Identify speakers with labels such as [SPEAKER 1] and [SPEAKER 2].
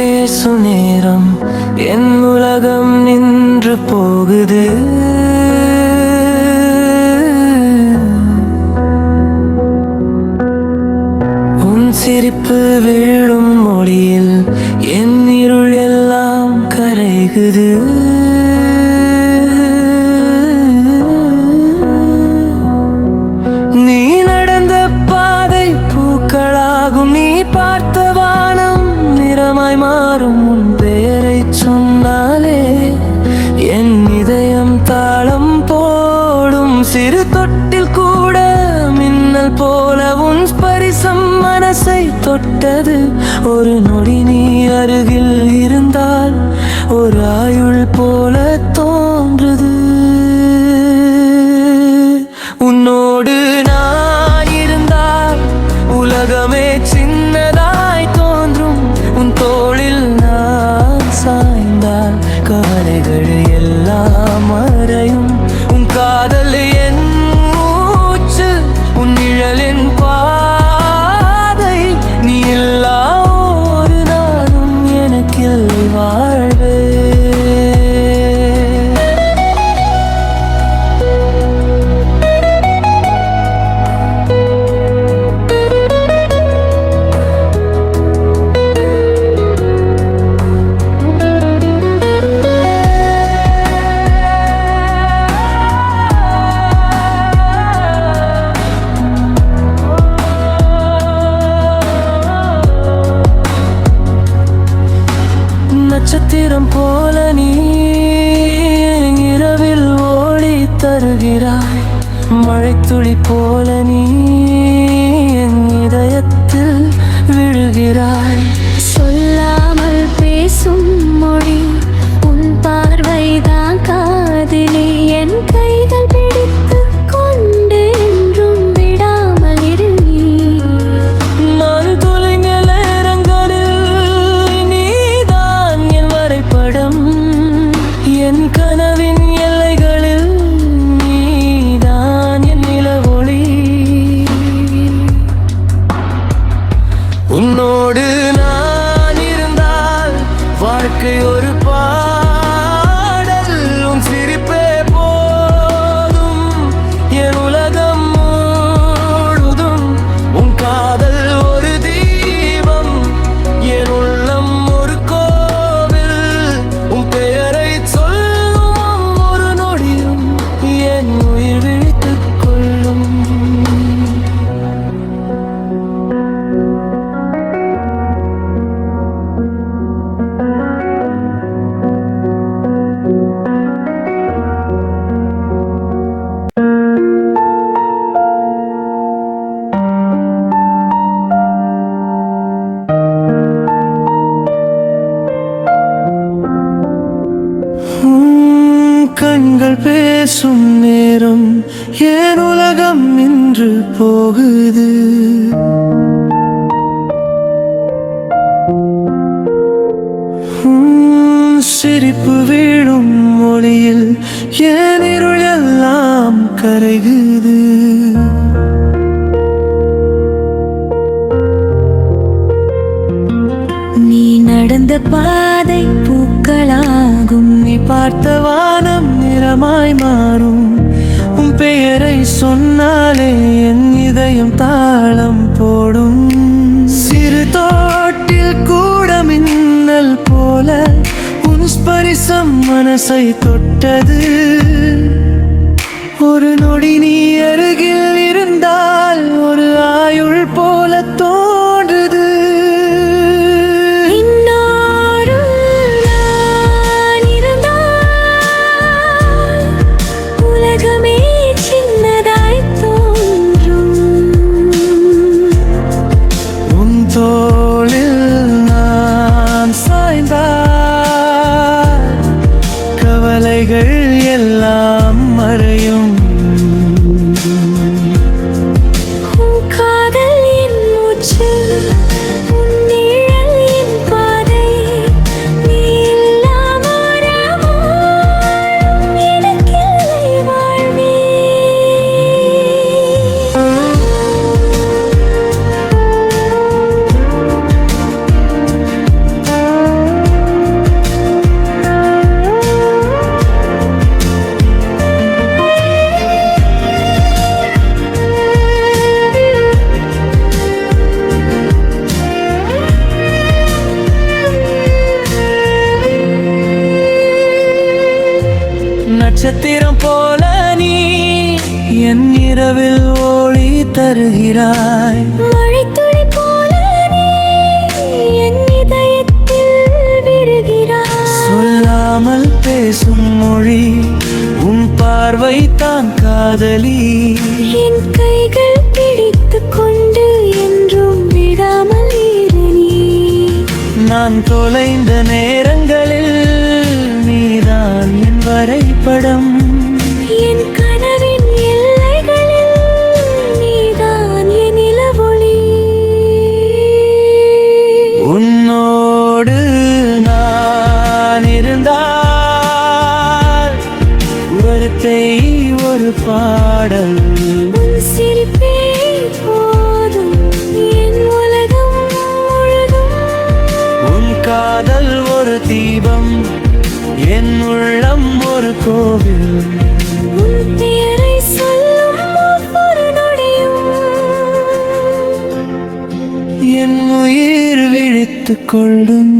[SPEAKER 1] பேசும் நேரம் என் உலகம் நின்று போகுது. உன் சிரிப்பு வீழும் மொழியில் என் இருள் எல்லாம் கரைகுது. நீ நடந்த பாதை பூக்களாகும், நீ பார்த்த வானம் நிறமாய் மாறும். உன் பெயரை சொன்னாலே என் இதயம் தாளம் போடும். சிறு தொட்டில் கூட மின்னல் போல உன் ஸ்பரிசம் மனசை தொட்டது. ஒரு நொடி நீ அருகில் இருந்தால் ஒரு ஆயுள் போல தோன்றுது. உன்னோடு நான் இருந்தால் உலகமே சின்னதாய் தோன்றும். உன் தோளில் நான் சாய்ந்தால் கவலைகள் எல்லாம் மறையும். உன் காதல் என் மூச்சு, உன் நிழலின் பாதை. நீ இல்லா ஒரு நாளும் எனக்கில்லை வாழ்வே. நட்சத்திரம் போல நீ இரவில் ஓடி தருகிறாய். மழைத்துளி போல நீ என் இதயத்தில் விழுகிறாய்.
[SPEAKER 2] சொல்லாமல் பேசும் மொழி உன் பார்வைதான் காதிலே. என் கைகள் பிடித்து கொண்டு என்றும் விடாமல் இரு.
[SPEAKER 1] நான் தொலைந்த நேரங்களில் நீதான் என் வரைபடம். என் கனவின் எல்லைகளில் நீதான் என் நிலவொளி. உன்னோடு நான் இருந்தால் வாழ்க்கை ஒரு பாடல். உன் சிரிப்பே போதும் என் உலகம் முழுதும். உன் காதல் ஒரு தீபம், என் உள்ளம் ஒரு கோவில். உன் பெயரை சொல்லும் ஒரு நொடியும் என் உயிர் விழித்துக் கொள்ளும். கண்கள் பேசும் நேரம் என் உலகம் நின்று போகுது. சிரிப்பு வீழும் மொழியில் என் இருள் எல்லாம் கரைகுது.
[SPEAKER 2] நீ நடந்த பாதை பூக்களாகும்,
[SPEAKER 1] நீ பார்த்த வானம் நிறமாய் மாறும். உன் பெயரை சொன்னாலே என் இதயம் தாளம் போடும். சிறு தோட்டில் கூட மின்னல் போல உன் ஸ்பரிசம் மனசை தொட்டது. ஒரு நொடி நீ அருகில் இருந்தால் ஒரு ஆயுள் போல தோன்றுது. தோளில் நான் சாய்ந்தால் கவலைகள் எல்லாம் மறையும். நட்சத்திரம் போல நீ என் இரவில் ஒளி தருகிறாய்.
[SPEAKER 2] மழைத்துளி போல நீ என் இதயத்தில் விழுகிறாய்.
[SPEAKER 1] சொல்லாமல் பேசும் மொழி உன் பார்வை தான் காதலி.
[SPEAKER 2] என் கைகள் பிடித்துக் கொண்டு என்றும் விடாமல் இரு நீ.
[SPEAKER 1] நான் தொலைந்த நேரங்களில் நீதான் என் வரைபடம்.
[SPEAKER 2] என் கனவின் எல்லைகளில் நீதான் என் நிலவொளி.
[SPEAKER 1] உன்னோடு நான் இருந்தால் ஒருத்தை ஒரு பாடல்.
[SPEAKER 2] உன் சிரிப்பே போதும் என் உலகம் முழுதும்.
[SPEAKER 1] உன் காதல் ஒரு தீபம் என் உள்ளம் ஒரு கோவில்.
[SPEAKER 2] உன் பெயரை சொல்லும் ஒவ்வொரு நொடியும்
[SPEAKER 1] என் உயிர் விழித்துக் கொள்ளும்.